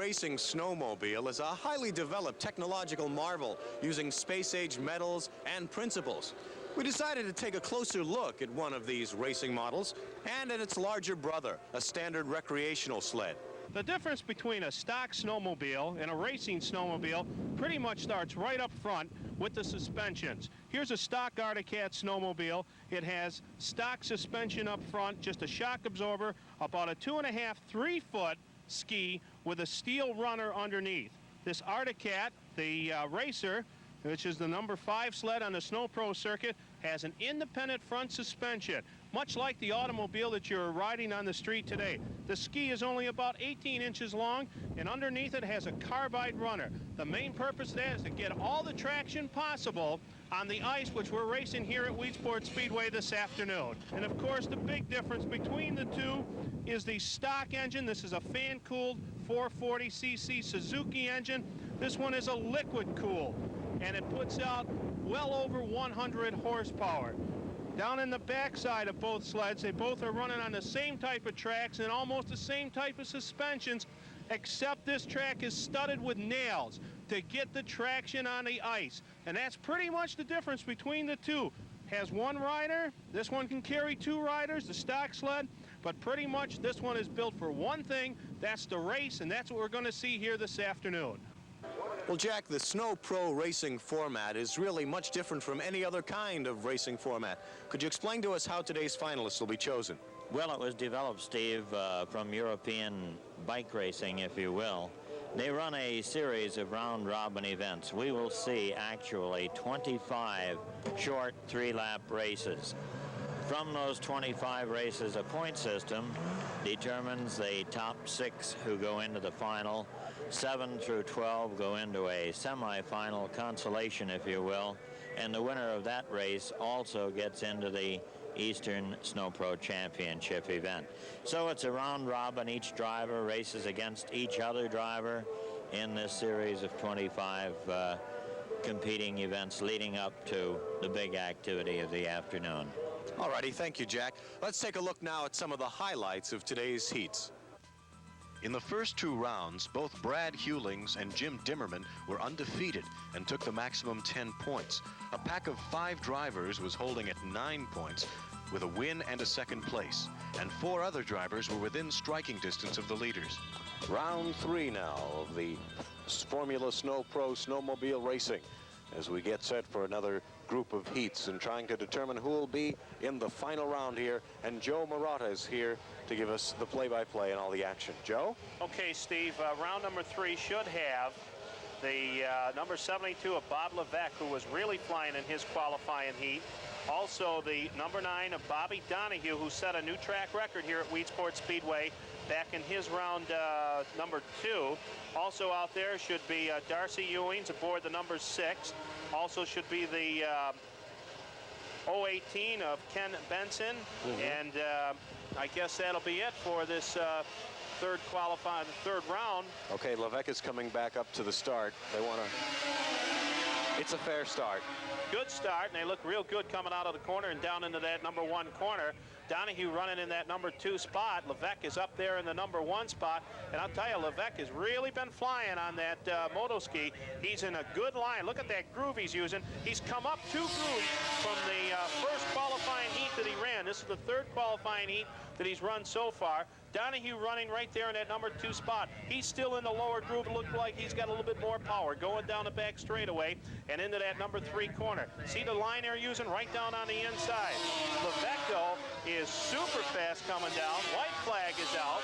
racing snowmobile is a highly developed technological marvel using space-age metals and principles. We decided to take a closer look at one of these racing models and at its larger brother, a standard recreational sled. The difference between a stock snowmobile and a racing snowmobile pretty much starts right up front with the suspensions. Here's a stock Arctic Cat snowmobile. It has stock suspension up front, just a shock absorber, about a 2.5, 3 foot ski with a steel runner underneath. This Arctic Cat, the racer, which is the number 5 sled on the Snowpro circuit, has an independent front suspension, much like the automobile that you're riding on the street today. The ski is only about 18 inches long, and underneath it has a carbide runner. The main purpose of that is to get all the traction possible on the ice, which we're racing here at Weedsport Speedway this afternoon. And of course, the big difference between the two is the stock engine. This is a fan-cooled 440cc Suzuki engine. This one is a liquid-cooled, and it puts out well over 100 horsepower. Down in the backside of both sleds, they both are running on the same type of tracks and almost the same type of suspensions, except this track is studded with nails to get the traction on the ice. And that's pretty much the difference between the two. Has one rider, this one can carry 2 riders, the stock sled, but pretty much this one is built for one thing, that's the race, and that's what we're going to see here this afternoon. Well, Jack, the Snowpro racing format is really much different from any other kind of racing format. Could you explain to us how today's finalists will be chosen? Well, it was developed, Steve, from European bike racing, if you will. They run a series of round-robin events. We will see actually 25 short 3-lap races. From those 25 races, a point system determines the top 6 who go into the final. 7 through 12 go into a semifinal consolation, if you will, and the winner of that race also gets into the Eastern Snowpro Championship event. So it's a round robin. Each driver races against each other driver in this series of 25 competing events leading up to the big activity of the afternoon. All righty, thank you, Jack. Let's take a look now at some of the highlights of today's heats. In the first 2 rounds, both Brad Hewlings and Jim Dimmerman were undefeated and took the maximum 10 points. A pack of 5 drivers was holding at 9 points with a win and a 2nd place, and 4 other drivers were within striking distance of the leaders. Round 3 now of the Formula Snowpro snowmobile racing as we get set for another group of heats and trying to determine who will be in the final round here. And Joe Marotta is here to give us the play-by-play and all the action. Joe? Okay, Steve, round number 3 should have the number 72 of Bob Levesque, who was really flying in his qualifying heat. Also the number 9 of Bobby Donahue, who set a new track record here at Weedsport Speedway back in his round number 2. Also out there should be Darcy Ewings aboard the number 6. Also should be the 018 of Ken Benson. And I guess that'll be it for this third round. Okay, Levesque is coming back up to the start. They want to... It's a fair start. Good start, and they look real good coming out of the corner and down into that number 1 corner. Donahue running in that number 2 spot. Levesque is up there in the number 1 spot. And I'll tell you, Levesque has really been flying on that moto ski. He's in a good line. Look at that groove he's using. He's come up 2 grooves from the first qualifying heat that he ran. This is the 3rd qualifying heat that he's run so far. Donahue running right there in that number 2 spot. He's still in the lower groove. It looks like he's got a little bit more power going down the back straightaway and into that number 3 corner. See the line they're using right down on the inside. Levesque, though, is super fast coming down. White flag is out.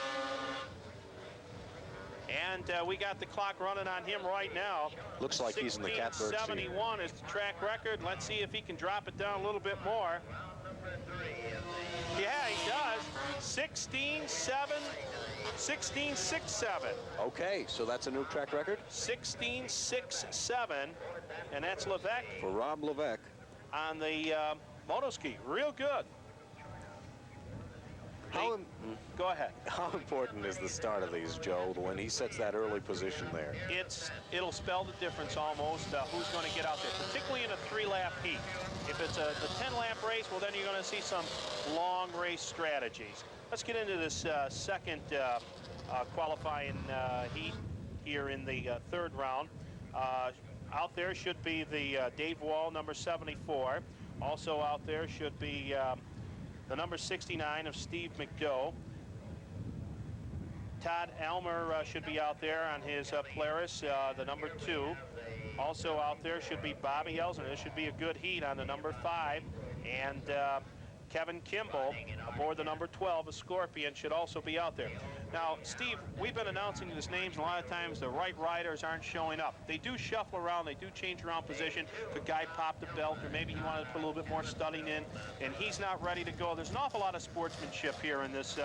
And we got the clock running on him right now. Looks like he's in the catbird seat. 16:71 is the track record. Let's see if he can drop it down a little bit more. Yeah, he does. 16:6.7. Okay, so that's a new track record? 16:6.7, and that's Levesque. For Rob Levesque. On the moto ski. Real good. Go ahead. How important is the start of these, Joe, when he sets that early position there? It'll spell the difference almost who's going to get out there, particularly in a 3-lap heat. If it's a 10-lap race, well, then you're going to see some long race strategies. Let's get into this second qualifying heat. here in the third round. Out there should be the Dave Wall, number 74. Also out there should be the number 69 of Steve McDough. Todd Elmer should be out there on his Polaris, the number 2. Also out there should be Bobby Elsner. This should be a good heat on the number 5. And Kevin Kimball aboard the number 12, a Scorpion, should also be out there. Now, Steve, we've been announcing these names, and a lot of times the right riders aren't showing up. They do shuffle around, they do change around position. If a guy popped a belt, or maybe he wanted to put a little bit more studding in, and he's not ready to go. There's an awful lot of sportsmanship here in this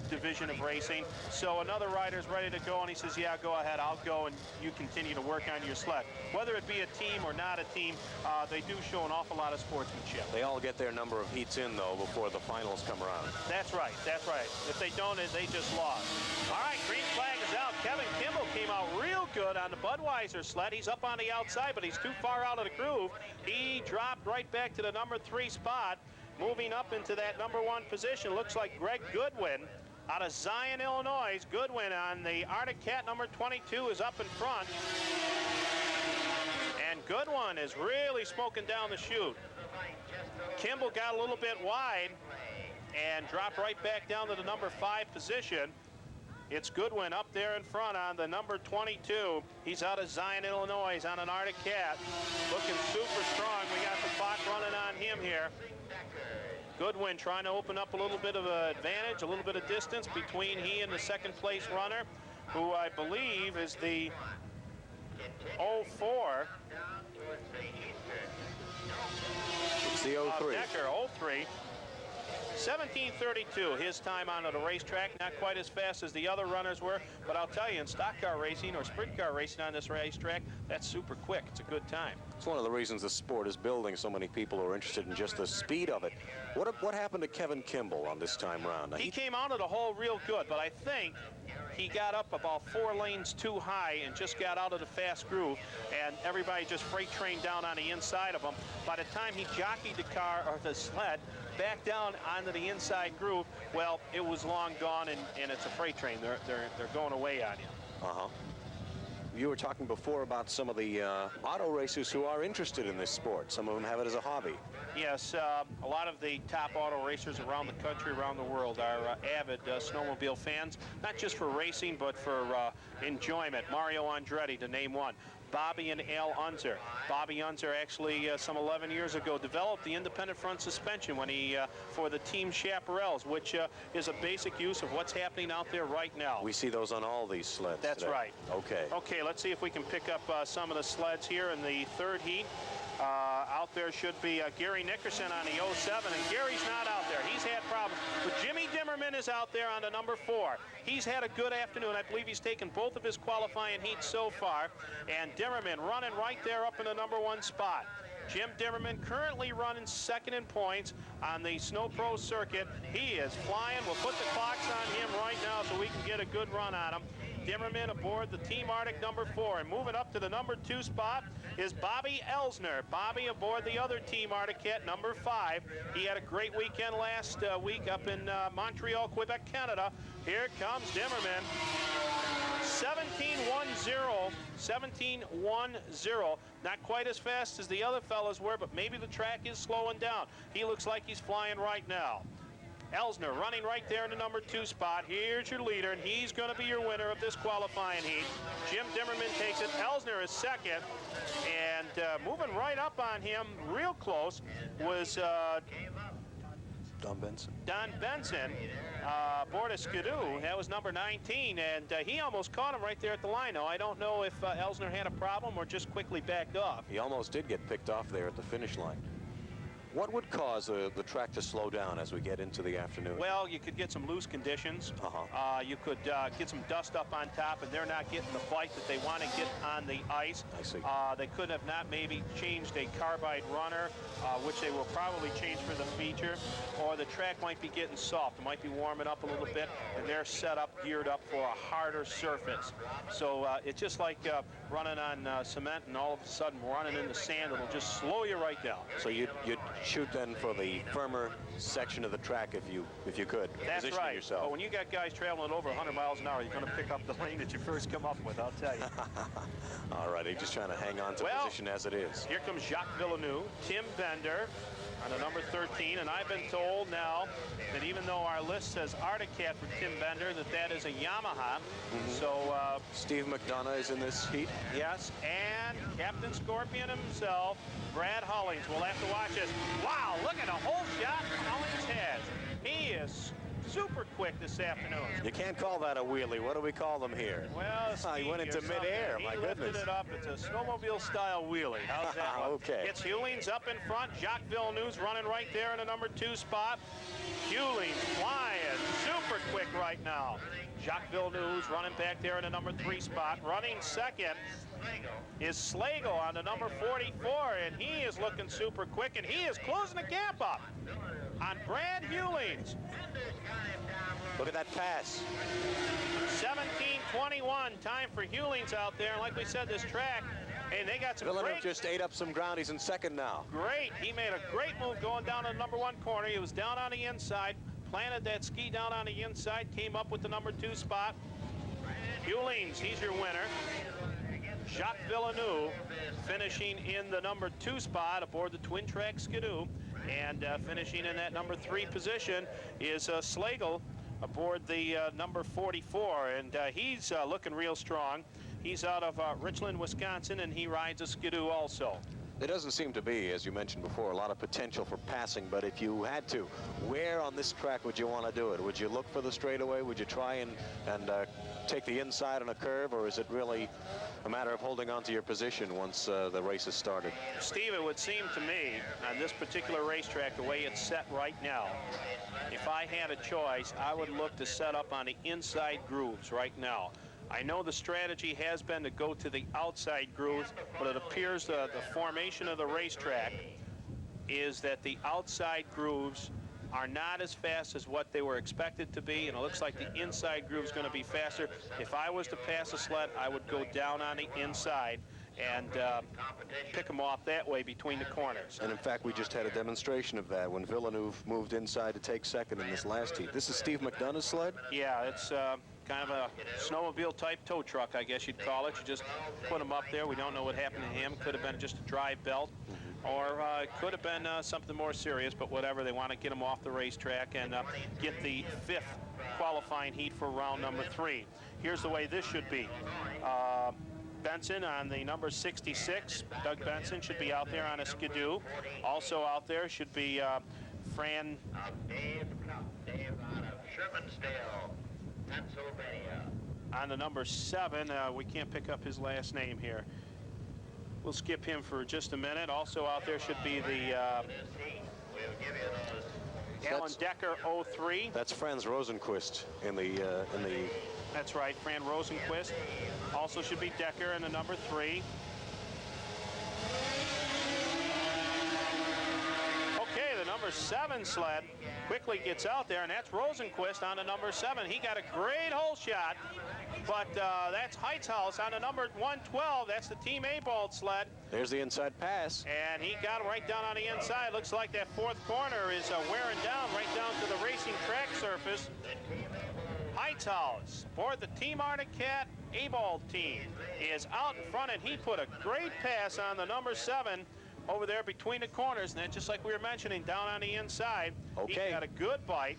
division of racing. So another rider's ready to go, and he says, yeah, go ahead, I'll go, and you continue to work on your sled. Whether it be a team or not a team, they do show an awful lot of sportsmanship. They all get their number of heats in, though, before the finals come around. That's right, that's right. If they don't, they just lost. All right, green flag is out. Kevin Kimball came out real good on the Budweiser sled. He's up on the outside, but he's too far out of the groove. He dropped right back to the number 3 spot, moving up into that number 1 position. Looks like Greg Goodwin out of Zion, Illinois. Goodwin on the Arctic Cat number 22 is up in front. And Goodwin is really smoking down the chute. Kimball got a little bit wide and dropped right back down to the number 5 position. It's Goodwin up there in front on the number 22. He's out of Zion, Illinois. He's on an Arctic Cat. Looking super strong. We got the clock running on him here. Goodwin trying to open up a little bit of an advantage, a little bit of distance between he and the second place runner, who I believe is the 04. It's the 03. Decker, 03. 17:32, his time onto the racetrack. Not quite as fast as the other runners were, but I'll tell you, in stock car racing or sprint car racing on this racetrack, that's super quick. It's a good time. It's one of the reasons the sport is building. So many people are interested in just the speed of it. What happened to Kevin Kimball on this time round? Now, he came out of the hole real good, but I think he got up about 4 lanes too high and just got out of the fast groove, and everybody just freight trained down on the inside of him. By the time he jockeyed the car or the sled back down onto the inside groove, well, it was long gone, and it's a freight train. They're going away on you. Uh-huh. You were talking before about some of the auto racers who are interested in this sport. Some of them have it as a hobby. Yes, a lot of the top auto racers around the country, around the world, are avid snowmobile fans, not just for racing, but for enjoyment. Mario Andretti, to name one. Bobby and Al Unser. Bobby Unser actually some 11 years ago developed the independent front suspension when he for the Team Chaparrals, which is a basic use of what's happening out there right now. We see those on all these sleds. That's today. right. Okay. Okay, let's see if we can pick up some of the sleds here in the third heat. Out there should be Gary Nickerson on the 07, and Gary's not out there. He's had problems. But Jimmy Dimmerman is out there on the number 4. He's had a good afternoon. I believe he's taken both of his qualifying heats so far. And Dimmerman running right there up in the number 1 spot. Jim Dimmerman currently running second in points on the Snopro circuit. He is flying. We'll put the clocks on him right now so we can get a good run on him. Dimmerman aboard the Team Arctic number 4, and moving up to the number 2 spot is Bobby Elsner. Bobby aboard the other Team Arctic at number 5. He had a great weekend last week up in Montreal, Quebec, Canada. Here comes Dimmerman. 17:10, 17:10. Not quite as fast as the other fellas were, but maybe the track is slowing down. He looks like he's flying right now. Elsner running right there in the number 2 spot. Here's your leader, and he's going to be your winner of this qualifying heat. Jim Dimmerman takes it. Elsner is second, and moving right up on him real close was Don Benson. Don Benson, aboard a Skidoo. That was number 19, and he almost caught him right there at the line. Now, I don't know if Elsner had a problem or just quickly backed off. He almost did get picked off there at the finish line. What would cause the track to slow down as we get into the afternoon? Well, you could get some loose conditions. You could get some dust up on top, and they're not getting the bite that they want to get on the ice. I see. They could have not maybe changed a carbide runner, which they will probably change for the feature, or the track might be getting soft. It might be warming up a little bit, and they're set up, geared up for a harder surface. So it's just like running on cement, and all of a sudden running in the sand. It'll just slow you right down. So you'd shoot then for the firmer section of the track if you could. That's Positioning right. yourself. But when you got guys traveling over 100 miles an hour, you're going to pick up the lane that you first come up with, I'll tell you. All right, he's just trying to hang on to position as it is. Here comes Jacques Villeneuve, Tim Bender on the number 13, and I've been told now that even though our list says Arctic Cat for Tim Bender, that is a Yamaha. So Steve McDonough is in this heat. yes, and Captain Scorpion himself, Brad Hollings. We'll have to watch this. Wow, look at the whole shot Hollings has. He is super quick this afternoon. You can't call that a wheelie. What do we call them here? Well, he went into midair. My goodness. He lifted it up. It's a snowmobile-style wheelie. How's that one? Okay. It's Hewlings up in front. Jacques Villeneuve's running right there in the number 2 spot. Hewlings flying super quick right now. Jacques Villeneuve's running back there in the number 3 spot. Running second is Slagle on the number 44, and he is looking super quick, and he is closing the gap up on Brad Hewlings. Look at that pass. 17:21 time for Hewlings out there. And like we said, this track, and they got some Villeneuve great, just ate up some ground. He's in second now. he made a great move going down to the number 1 corner. He was down on the inside, planted that ski down on the inside, came up with the number 2 spot. Hewlings, he's your winner. Jacques Villeneuve finishing in the number 2 spot aboard the twin track Skidoo, and finishing in that number 3 position is Slagle aboard the number 44, and he's looking real strong. He's out of Richland, Wisconsin, and he rides a Skidoo also. There doesn't seem to be, as you mentioned before, a lot of potential for passing, but if you had to, where on this track would you want to do it? Would you look for the straightaway? Would you try and take the inside on a curve, or is it really a matter of holding on to your position once the race has started? Steve, it would seem to me on this particular racetrack, the way it's set right now, if I had a choice, I would look to set up on the inside grooves right now. I know the strategy has been to go to the outside grooves, but it appears the formation of the racetrack is that the outside grooves are not as fast as what they were expected to be, and it looks like the inside groove is going to be faster. If I was to pass a sled, I would go down on the inside and pick them off that way between the corners. And in fact, we just had a demonstration of that when Villeneuve moved inside to take second in this last heat. This is Steve McDonough's sled? Yeah, it's kind of a snowmobile type tow truck, I guess you'd call it. You just put him up there. We don't know what happened to him. Could have been just a drive belt, or it could have been something more serious, but whatever. They want to get him off the racetrack and get the 5th qualifying heat for round number 3. Here's the way this should be. Benson on the number 66. Doug Benson should be out there on a Skidoo. Also out there should be Fran. Dave out of Shermansdale, Pennsylvania. On the number 7, we can't pick up his last name here. We'll skip him for just a minute. Also out there should be the Alan Decker 03. That's Franz Rosenquist in the That's right, Fran Rosenquist. Also should be Decker in the number 3. Okay, the number 7 sled quickly gets out there, and that's Rosenquist on the number 7. He got a great hole shot, but that's Heitzhaus on the number 112. That's the Team A-Bald sled. There's the inside pass. And he got right down on the inside. Looks like that 4th corner is wearing down right down to the racing track surface. Heitzhaus, aboard the Team Arctic Cat A-Bald team, is out in front, and he put a great pass on the number 7 over there between the corners, and then just like we were mentioning, down on the inside. Okay. He got a good bite.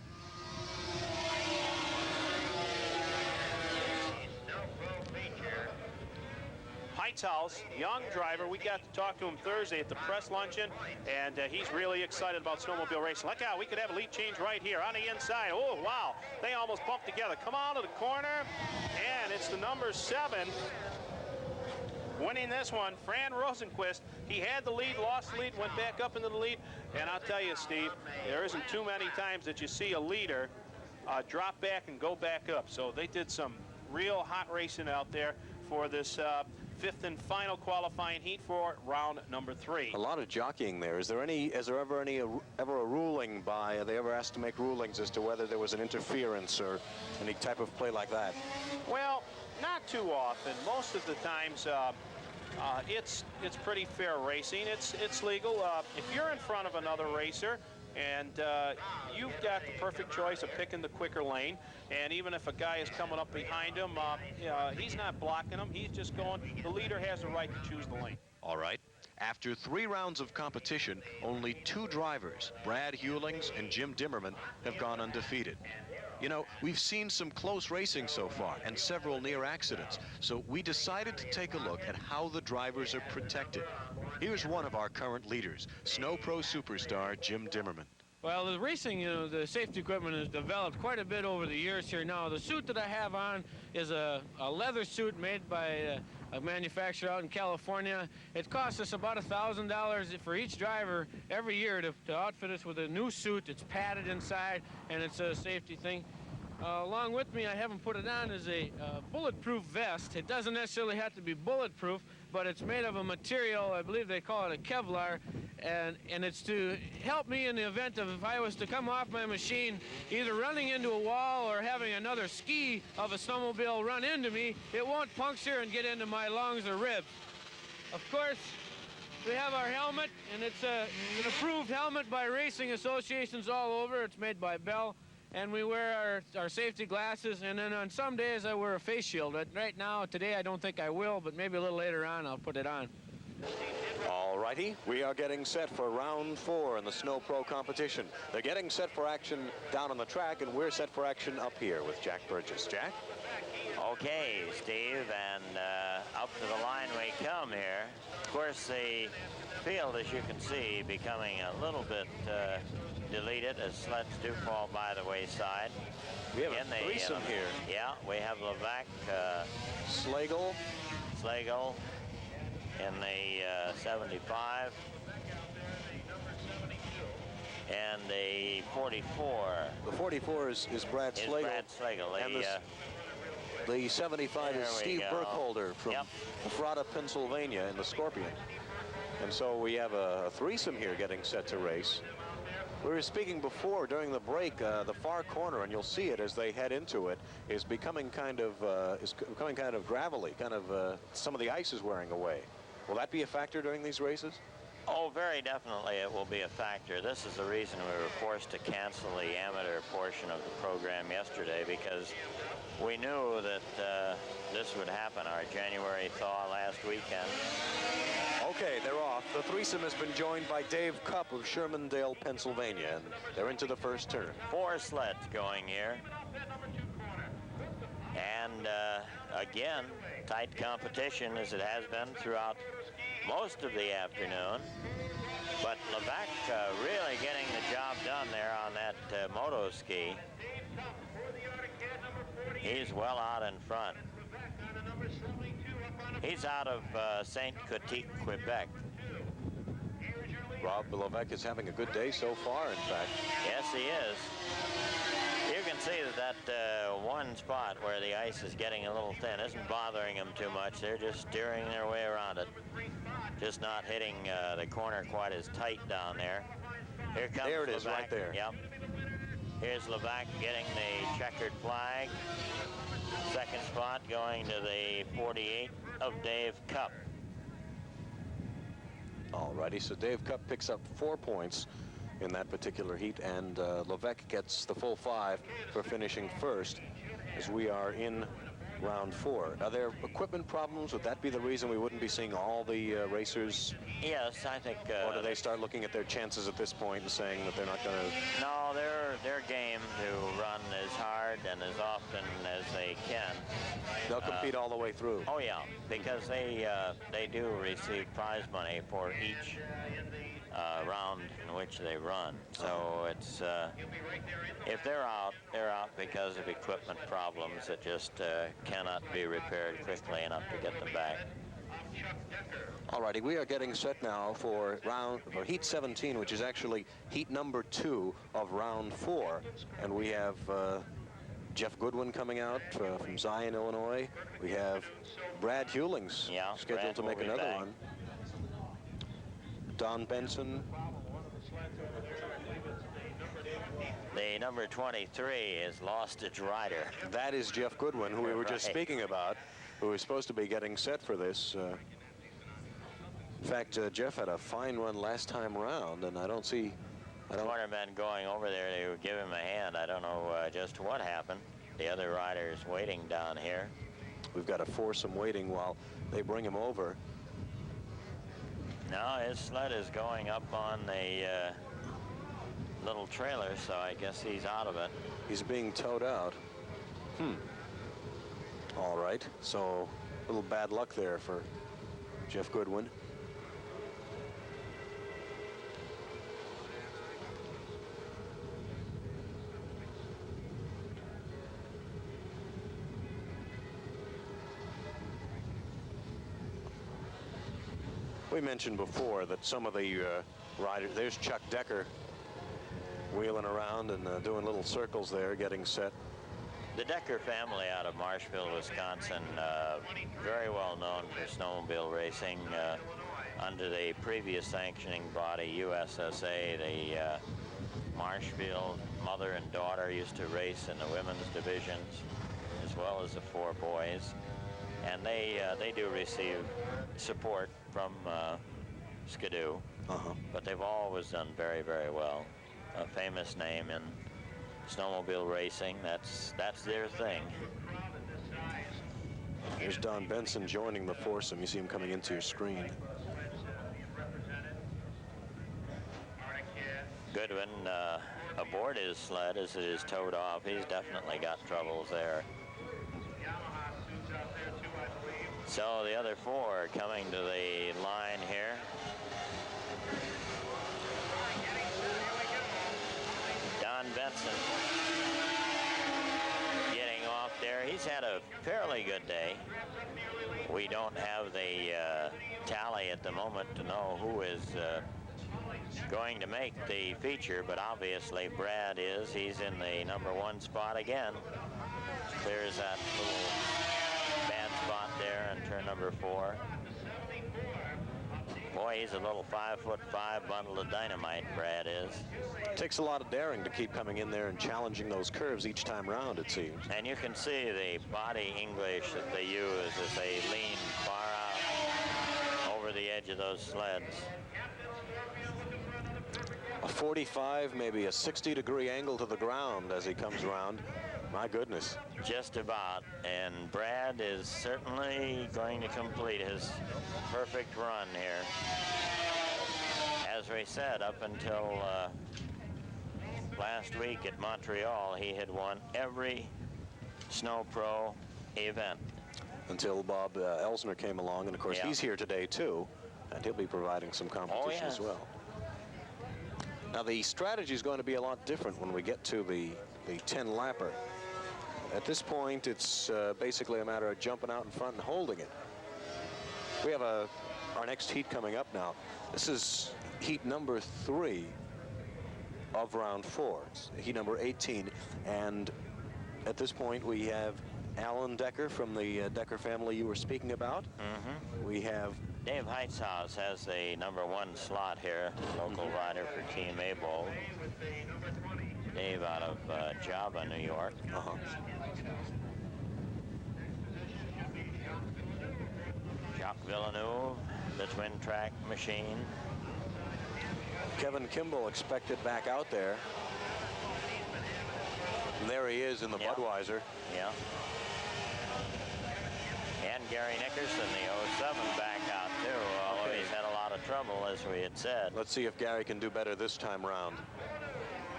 Heitzhaus, young driver. We got to talk to him Thursday at the press luncheon, and he's really excited about snowmobile racing. Look out, we could have a lead change right here on the inside. Oh, wow, they almost bumped together. Come on to the corner, and it's the number 7 winning this one, Fran Rosenquist. He had the lead, lost the lead, went back up into the lead, and I'll tell you, Steve, there isn't too many times that you see a leader drop back and go back up. So they did some real hot racing out there for this 5th and final qualifying heat for round number 3. A lot of jockeying there. Is there ever a ruling by, are they ever asked to make rulings as to whether there was an interference or any type of play like that? Well, not too often. Most of the times It's pretty fair racing. It's legal. If you're in front of another racer and you've got the perfect choice of picking the quicker lane, and even if a guy is coming up behind him, he's not blocking him. He's just going. The leader has the right to choose the lane. All right. After 3 rounds of competition, only 2 drivers, Brad Hewlings and Jim Dimmerman, have gone undefeated. You know, we've seen some close racing so far and several near accidents, so we decided to take a look at how the drivers are protected. Here's one of our current leaders, Snowpro superstar Jim Dimmerman. Well, the racing, you know, the safety equipment has developed quite a bit over the years here. Now, the suit that I have on is a leather suit made by a manufacturer out in California. It costs us about $1,000 for each driver every year to outfit us with a new suit. It's padded inside, and it's a safety thing. Along with me, I haven't put it on, is a bulletproof vest. It doesn't necessarily have to be bulletproof, but it's made of a material, I believe they call it a Kevlar, and it's to help me in the event of if I was to come off my machine, either running into a wall or having another ski of a snowmobile run into me, it won't puncture and get into my lungs or ribs. Of course, we have our helmet, and it's an approved helmet by racing associations all over. It's made by Bell. And we wear our safety glasses, and then on some days I wear a face shield. Right now, today, I don't think I will, but maybe a little later on I'll put it on. All righty, we are getting set for round 4 in the Snowpro competition. They're getting set for action down on the track, and we're set for action up here with Jack Burgess. Jack? Okay, Steve, and up to the line we come here. Of course, the field, as you can see, becoming a little bit deleted as sleds do fall by the wayside. We have a threesome here. Yeah, we have Levac, Slagle in the 75, and the 44. The 44 is Brad Slagle. Brad Slagle. And the 75 is Steve Burkholder from Ephrata, Pennsylvania in the Scorpion. And so we have a threesome here getting set to race. We were speaking before during the break, the far corner, and you'll see it as they head into it, is becoming kind of gravelly. Some of the ice is wearing away. Will that be a factor during these races? Oh, very definitely it will be a factor. This is the reason we were forced to cancel the amateur portion of the program yesterday, because we knew that this would happen, our January thaw last weekend. Okay, they're off. The threesome has been joined by Dave Cupp of Shermandale, Pennsylvania, and they're into the first turn. 4 sleds going here. And again, tight competition as it has been throughout most of the afternoon. But Levac really getting the job done there on that moto ski. He's well out in front. He's out of St. Cotique, Quebec. Rob Levac is having a good day so far, in fact. Yes, he is. You can see that one spot where the ice is getting a little thin isn't bothering them too much. They're just steering their way around it. Just not hitting the corner quite as tight down there. Here comes There it is, Levac. right there. Yep. Here's Levac getting the checkered flag. Second spot going to the 48 of Dave Cupp. Alrighty, so Dave Cupp picks up 4 points in that particular heat, and Levac gets the full 5 for finishing first as we are in round 4. Are there equipment problems? Would that be the reason we wouldn't be seeing all the racers? Yes, I think. Or do they start looking at their chances at this point and saying that they're not going to? No, they're game to run as hard and as often as they can. They'll compete all the way through. Oh yeah, because they do receive prize money for each round in which they run. So it's if they're out because of equipment problems that just cannot be repaired quickly enough to get them back. Alrighty, we are getting set now for heat 17, which is actually heat number 2 of round 4, and we have Jeff Goodwin coming out from Zion, Illinois. We have Brad Hewlings scheduled to make another run. Don Benson. The number 23 has lost its rider. That is Jeff Goodwin, who we were just speaking about, who is supposed to be getting set for this. In fact, Jeff had a fine run last time around, and I don't see. Cornermen going over there to give him a hand. I don't know just what happened. The other riders waiting down here. We've got a foursome waiting while they bring him over. Now his sled is going up on the little trailer, so I guess he's out of it. He's being towed out. All right, so a little bad luck there for Jeff Goodwin. We mentioned before that some of the riders, there's Chuck Decker wheeling around and doing little circles there, getting set. The Decker family out of Marshville, Wisconsin, very well known for snowmobile racing. Under the previous sanctioning body, USSA, the Marshfield mother and daughter used to race in the women's divisions, as well as the four boys. And they do receive support from Skidoo, but they've always done very, very well. A famous name in snowmobile racing. That's their thing. Here's Don Benson joining the foursome. You see him coming into your screen. Goodwin aboard his sled as it is towed off. He's definitely got troubles there. So the other four are coming to the line here. Don Benson getting off there. He's had a fairly good day. We don't have the tally at the moment to know who is going to make the feature, but obviously Brad is. He's in the #1 spot again. There's that little bad spot there on turn number 4. Boy, he's a little 5'5" bundle of dynamite, Brad is. Takes a lot of daring to keep coming in there and challenging those curves each time round, it seems. And you can see the body English that they use as they lean far out over the edge of those sleds. A 45, maybe a 60-degree angle to the ground as he comes around. My goodness. Just about, and Brad is certainly going to complete his perfect run here. As we said, up until last week at Montreal, he had won every Snowpro event. Until Bob Elsner came along, and of course he's here today too, and he'll be providing some competition as well. Now the strategy is going to be a lot different when we get to the 10-lapper. At this point, it's basically a matter of jumping out in front and holding it. We have our next heat coming up now. This is heat number 3 of round 4. It's heat number 18. And at this point, we have Alan Decker from the Decker family you were speaking about. We have Dave Heitzhaus has the #1 slot here, local rider for Team Abold. Dave out of Java, New York. Jacques Villeneuve, the twin track machine. Kevin Kimball expected back out there. And there he is in the Budweiser. Yeah. And Gary Nickerson, the 07 back out too, although he's had a lot of trouble, as we had said. Let's see if Gary can do better this time around.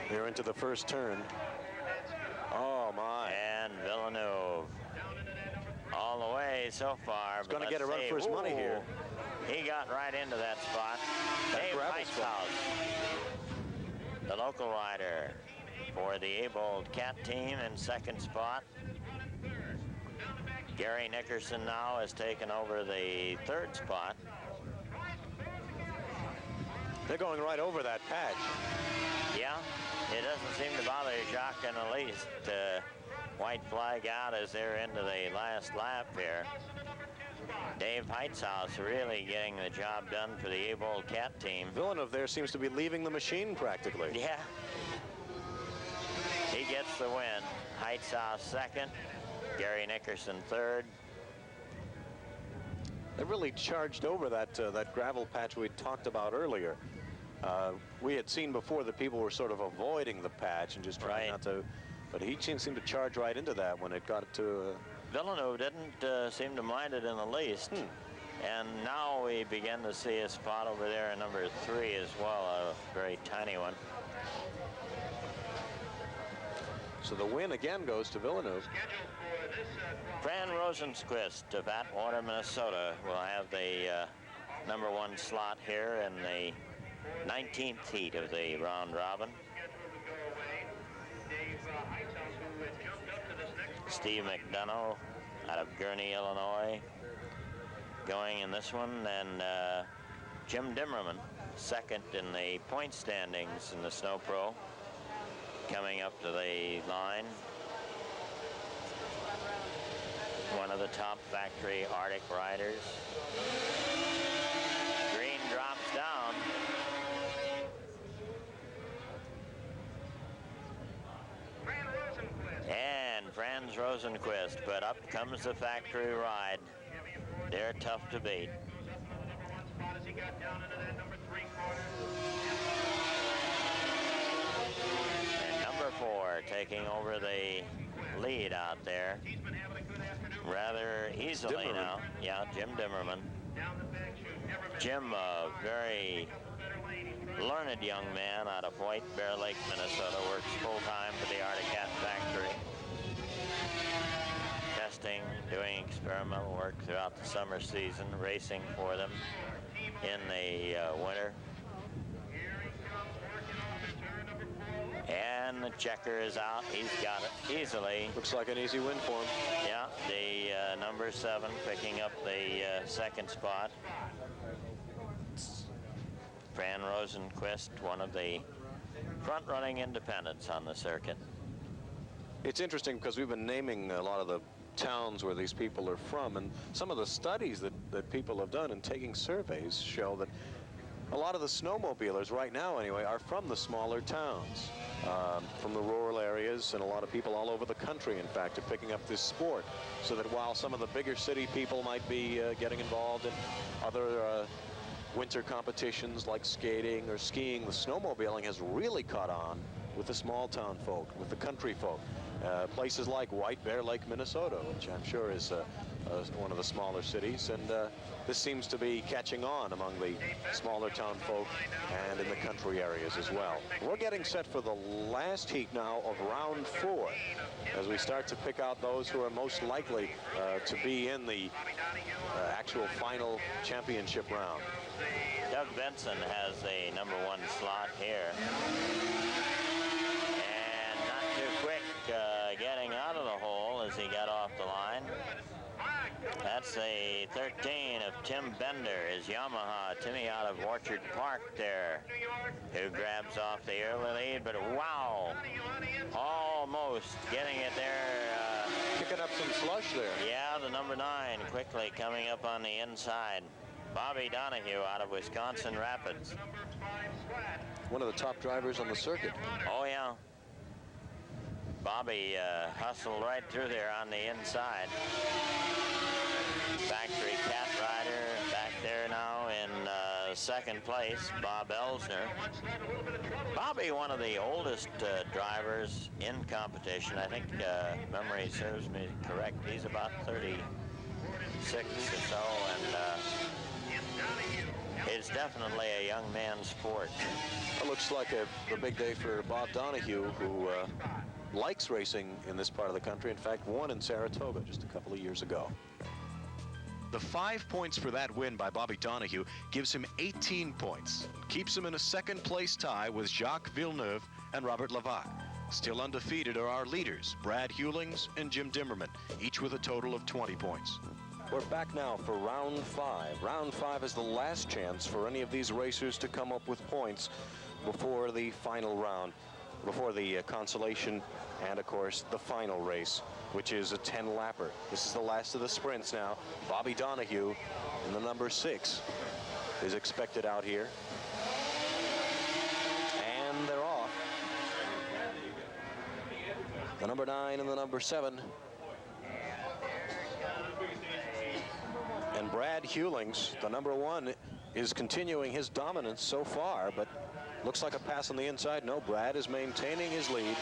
They're into the first turn. Oh my. And Villeneuve all the way so far. He's going to get a run for his money here. He got right into that spot. Dave Heitzhaus, the local rider for the Abold Cat team, in second spot. Gary Nickerson now has taken over the 3rd spot. They're going right over that patch. Yeah, it doesn't seem to bother Jacques in the least. White flag out as they're into the last lap here. Dave Heitzhaus really getting the job done for the Abold Cat team. Villeneuve there seems to be leaving the machine practically. Yeah. He gets the win. Heitzhaus 2nd. Gary Nickerson 3rd. They really charged over that gravel patch we talked about earlier. We had seen before that people were sort of avoiding the patch and just trying not to, but he seemed to charge right into that when it got to... Villeneuve didn't seem to mind it in the least. And now we begin to see a spot over there in number 3 as well, a very tiny one. So the win again goes to Villeneuve. Fran Rosenquist of Atwater, Minnesota will have the number 1 slot here in the 19th heat of the round robin. Steve McDonough out of Gurnee, Illinois, going in this one, and Jim Dimmerman, second in the point standings in the Snowpro, coming up to the line. One of the top factory Arctic riders. Green drops down. And Franz Rosenquist, but up comes the factory ride. They're tough to beat. And number 4 taking over the lead out there rather easily now. Yeah, Jim Dimmerman. Jim, a very learned young man out of White Bear Lake, Minnesota, works full-time for the Arctic Cat factory. Testing, doing experimental work throughout the summer season, racing for them in the winter. And the checker is out. He's got it easily. Looks like an easy win for him. Yeah, the number 7 picking up the second spot. Fran Rosenquist, one of the front-running independents on the circuit. It's interesting because we've been naming a lot of the towns where these people are from, and some of the studies that people have done and taking surveys show that a lot of the snowmobilers right now anyway are from the smaller towns, from the rural areas, and a lot of people all over the country in fact are picking up this sport, so that while some of the bigger city people might be getting involved in other winter competitions like skating or skiing, the snowmobiling has really caught on with the small town folk, with the country folk. Places like White Bear Lake, Minnesota, which I'm sure is one of the smaller cities, and this seems to be catching on among the smaller town folk and in the country areas as well. We're getting set for the last heat now of round 4 as we start to pick out those who are most likely to be in the actual final championship round. Doug Benson has the number 1 slot here. And not too quick getting out of the hole as he got off the line. That's a 13 of Tim Bender, his Yamaha. Timmy out of Orchard Park there, who grabs off the early lead, but wow, almost getting it there. Picking up some slush there. Yeah, the number 9 quickly coming up on the inside. Bobby Donahue out of Wisconsin Rapids. One of the top drivers on the circuit. Oh, yeah. Bobby hustled right through there on the inside. Factory Cat Rider back there now in second place, Bob Elsner. Bobby, one of the oldest drivers in competition. I think memory serves me correct. He's about 36 or so, and it's definitely a young man's sport. It looks like a big day for Bob Donahue, who likes racing in this part of the country. In fact, won in Saratoga just a couple of years ago. The 5 points for that win by Bobby Donahue gives him 18 points. Keeps him in a second-place tie with Jacques Villeneuve and Robert Levac. Still undefeated are our leaders, Brad Hewlings and Jim Dimmerman, each with a total of 20 points. We're back now for round 5. Round 5 is the last chance for any of these racers to come up with points before the final round, before the consolation, and of course the final race, which is a 10-lapper. This is the last of the sprints now. Bobby Donahue in the number 6 is expected out here. And they're off. The number 9 and the number 7. And Brad Hewlings, the number 1, is continuing his dominance so far, but looks like a pass on the inside. No, Brad is maintaining his lead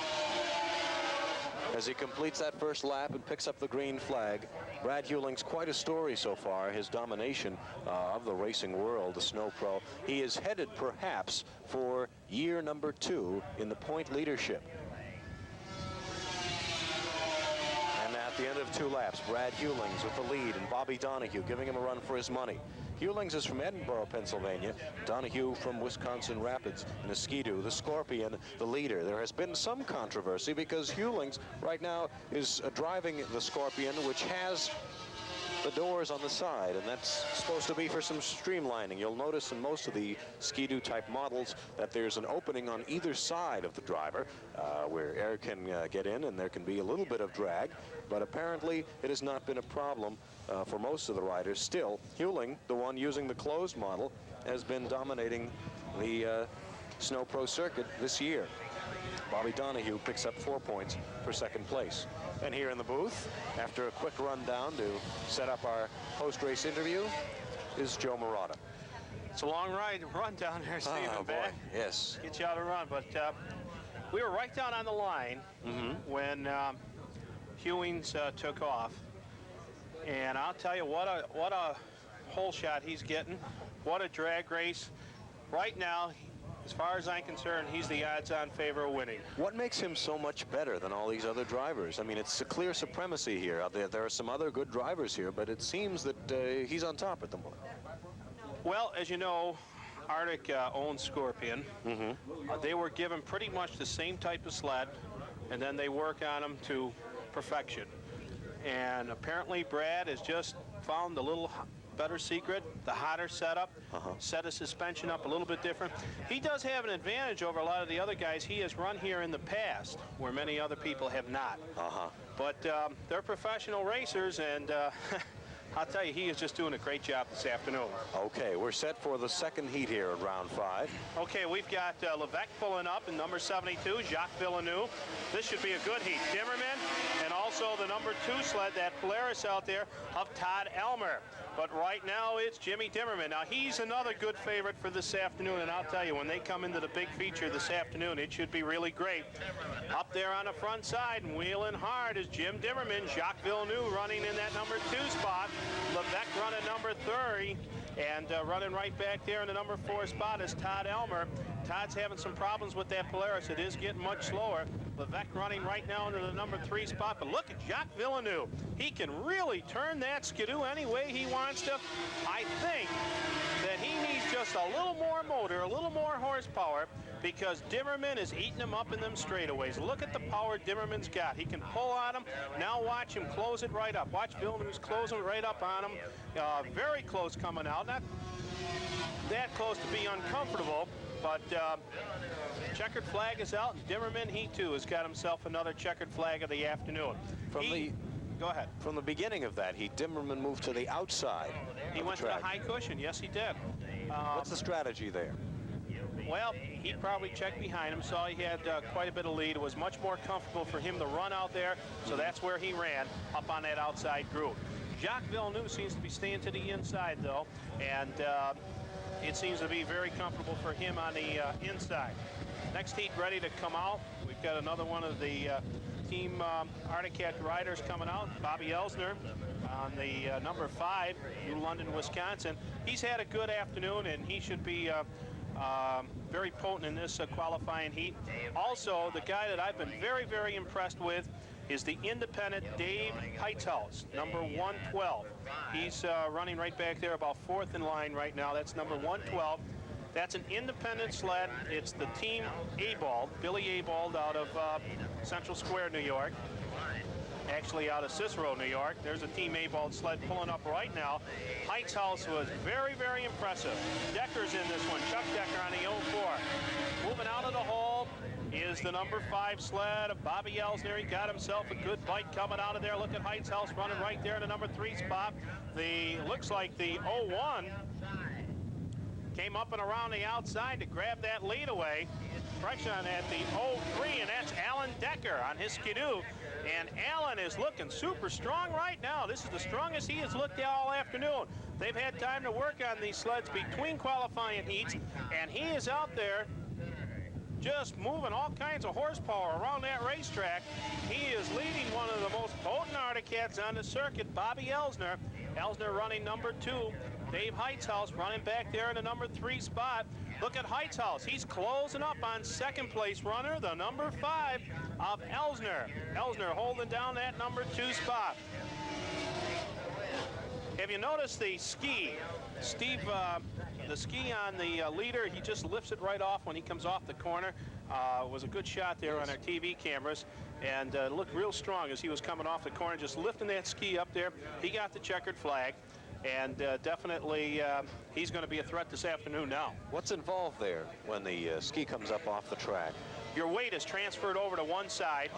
as he completes that first lap and picks up the green flag. Brad Hewlings, quite a story so far, his domination of the racing world, the Snowpro. He is headed perhaps for year number 2 in the point leadership. And at the end of 2 laps, Brad Hewlings with the lead and Bobby Donahue giving him a run for his money. Hewlings is from Edinburgh, Pennsylvania. Donahue from Wisconsin Rapids in a Ski-Doo. The Scorpion, the leader. There has been some controversy because Hewlings right now is driving the Scorpion, which has the doors on the side, and that's supposed to be for some streamlining. You'll notice in most of the Ski-Doo type models that there's an opening on either side of the driver where air can get in and there can be a little bit of drag, but apparently it has not been a problem for most of the riders. Still, Hewling, the one using the closed model, has been dominating the Snowpro circuit this year. Bobby Donahue picks up 4 points for second place. And here in the booth, after a quick rundown to set up our post-race interview, is Joe Murata. It's a long run down there, Stephen. Oh, boy, yes. Get you out of run, but we were right down on the line when Hewlings took off. And I'll tell you, what a hole shot he's getting. What a drag race. Right now, as far as I'm concerned, he's the odds-on favor of winning. What makes him so much better than all these other drivers? I mean, it's a clear supremacy here. There are some other good drivers here, but it seems that he's on top at the moment. Well, as you know, Arctic owns Scorpion. They were given pretty much the same type of sled, and then they work on them to perfection. And apparently Brad has just found a little better secret, the hotter setup, set his suspension up a little bit different. He does have an advantage over a lot of the other guys. He has run here in the past where many other people have not. But they're professional racers, and I'll tell you, he is just doing a great job this afternoon. Okay, we're set for the second heat here at round 5. Okay, we've got Levesque pulling up in number 72, Jacques Villeneuve. This should be a good heat. Dimmerman, and also the number 2 sled, that Polaris out there, of Todd Elmer. But right now, it's Jimmy Dimmerman. Now, he's another good favorite for this afternoon, and I'll tell you, when they come into the big feature this afternoon, it should be really great. Up there on the front side and wheeling hard is Jim Dimmerman. Jacques Villeneuve running in that number 2 spot. Levesque running number 30, and running right back there in the number 4 spot is Todd Elmer. Todd's having some problems with that Polaris. It is getting much slower. Levesque running right now into the number 3 spot, but look at Jacques Villeneuve. He can really turn that Ski-Doo any way he wants to. I think that he needs just a little more motor, a little more horsepower, because Dimmerman is eating him up in them straightaways. Look at the power Dimmerman's got. He can pull on him. Now watch him close it right up. Watch Villeneuve's closing right up on him. Very close coming out. Not that close to be uncomfortable, but checkered flag is out, and Dimmerman, he too has got himself another checkered flag of the afternoon. Go ahead. From the beginning of that heat, Dimmerman moved to the outside. He went to the high cushion. Yes, he did. What's the strategy there? Well, he probably checked behind him, saw he had quite a bit of lead. It was much more comfortable for him to run out there, so that's where he ran, up on that outside groove. Jacques Villeneuve seems to be staying to the inside, though, and it seems to be very comfortable for him on the inside. Next heat ready to come out. We've got another one of the Team Arctic Cat riders coming out, Bobby Elsner on the number 5, New London, Wisconsin. He's had a good afternoon, and he should be very potent in this qualifying heat. Also, the guy that I've been very, very impressed with is the independent Dave Heithaus, number 112. He's running right back there, about 4th in line right now. That's number 112. That's an independent sled. It's the Team Abald, Billy Abald out of Central Square, New York. Actually out of Cicero, New York. There's a Team Abald sled pulling up right now. Heithaus was very, very impressive. Decker's in this one, Chuck Decker on the 04. Moving out of the hole is the number 5 sled of Bobby Elsner. He got himself a good bite coming out of there. Look at Heithaus running right there in the number 3 spot. Looks like the 01 came up and around the outside to grab that lead away. Fresh on at the 03, and that's Alan Decker on his Ski-Doo. And Allen is looking super strong right now. This is the strongest he has looked all afternoon. They've had time to work on these sleds between qualifying heats, and he is out there just moving all kinds of horsepower around that racetrack. He is leading one of the most potent Articats on the circuit, Bobby Elsner. Elsner running number 2. Dave Heightshouse running back there in the number 3 spot. Look at Heightshouse. He's closing up on second place runner, the number 5 of Elsner. Elsner holding down that number 2 spot. Have you noticed the ski? Steve, the ski on the leader, he just lifts it right off when he comes off the corner. It was a good shot there on our TV cameras, and looked real strong as he was coming off the corner, just lifting that ski up there. He got the checkered flag, and definitely he's going to be a threat this afternoon now. What's involved there when the ski comes up off the track? Your weight is transferred over to one side,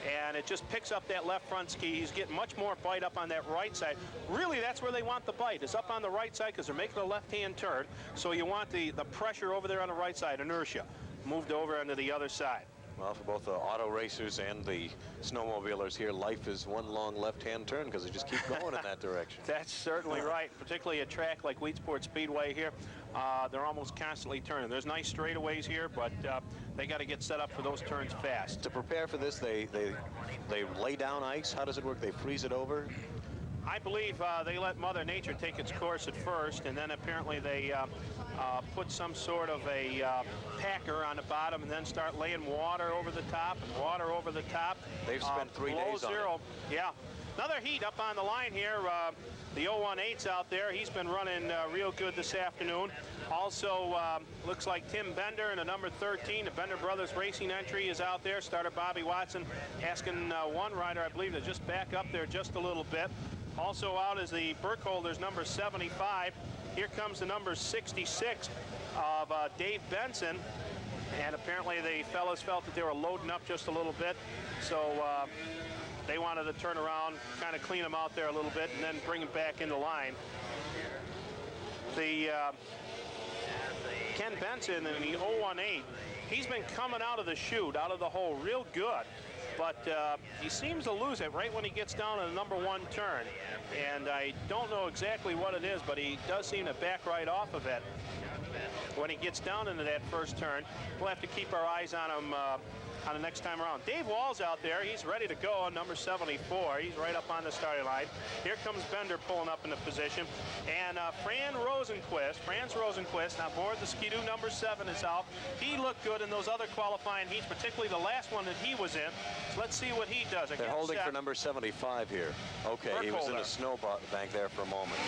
and it just picks up that left front ski. He's getting much more bite up on that right side. Really, that's where they want the bite, is up on the right side, because they're making a left-hand turn. So you want the pressure over there on the right side, inertia, moved over onto the other side. Well, for both the auto racers and the snowmobilers here, life is one long left-hand turn because they just keep going in that direction. That's certainly right, particularly a track like Weedsport Speedway here. They're almost constantly turning. There's nice straightaways here, but they got to get set up for those turns fast. To prepare for this, they lay down ice. How does it work? They freeze it over? I believe they let Mother Nature take its course at first, and then apparently they put some sort of a packer on the bottom and then start laying water over the top and water over the top. They've spent 3 days on it. Yeah. Another heat up on the line here. The 018's out there. He's been running real good this afternoon. Also, looks like Tim Bender in the number 13. The Bender Brothers Racing entry is out there. Starter Bobby Watson asking one rider, I believe, to just back up there just a little bit. Also out is the Burkholders number 75. Here comes the number 66 of Dave Benson. And apparently the fellas felt that they were loading up just a little bit. So they wanted to turn around, kind of clean them out there a little bit, and then bring them back into line. The Ken Benson in the 018, he's been coming out of the chute, out of the hole real good. But he seems to lose it right when he gets down to the number 1 turn. And I don't know exactly what it is, but he does seem to back right off of it when he gets down into that first turn. We'll have to keep our eyes on him on the next time around. Dave Wall's out there. He's ready to go on number 74. He's right up on the starting line. Here comes Bender pulling up in the position. And Franz Rosenquist, on board the Ski-Doo number 7 is out. He looked good in those other qualifying heats, particularly the last one that he was in. So let's see what he does. They're holding for number 75 here. Okay, he was in a snow bank there for a moment.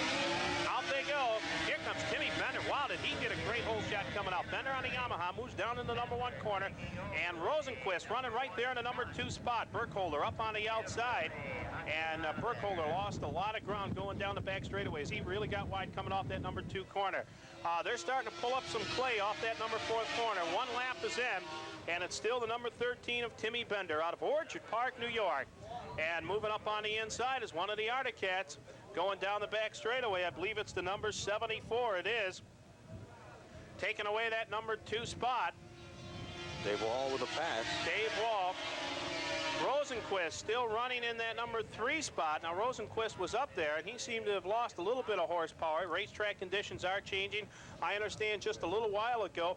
Out they go. Here comes Timmy Bender. Wow, did he get a great hole shot coming out. Bender on the Yamaha moves down in the number 1 corner. And Rosenquist running right there in the number 2 spot. Burkholder up on the outside. And Burkholder lost a lot of ground going down the back straightaways. He really got wide coming off that number 2 corner. They're starting to pull up some clay off that number 4th corner. 1 lap is in, and it's still the number 13 of Timmy Bender out of Orchard Park, New York. And moving up on the inside is one of the Articats going down the back straightaway. I believe it's the number 74. It is. Taking away that number 2 spot. Dave Wall with a pass. Dave Wall. Rosenquist still running in that number 3 spot. Now Rosenquist was up there and he seemed to have lost a little bit of horsepower. Racetrack conditions are changing. I understand just a little while ago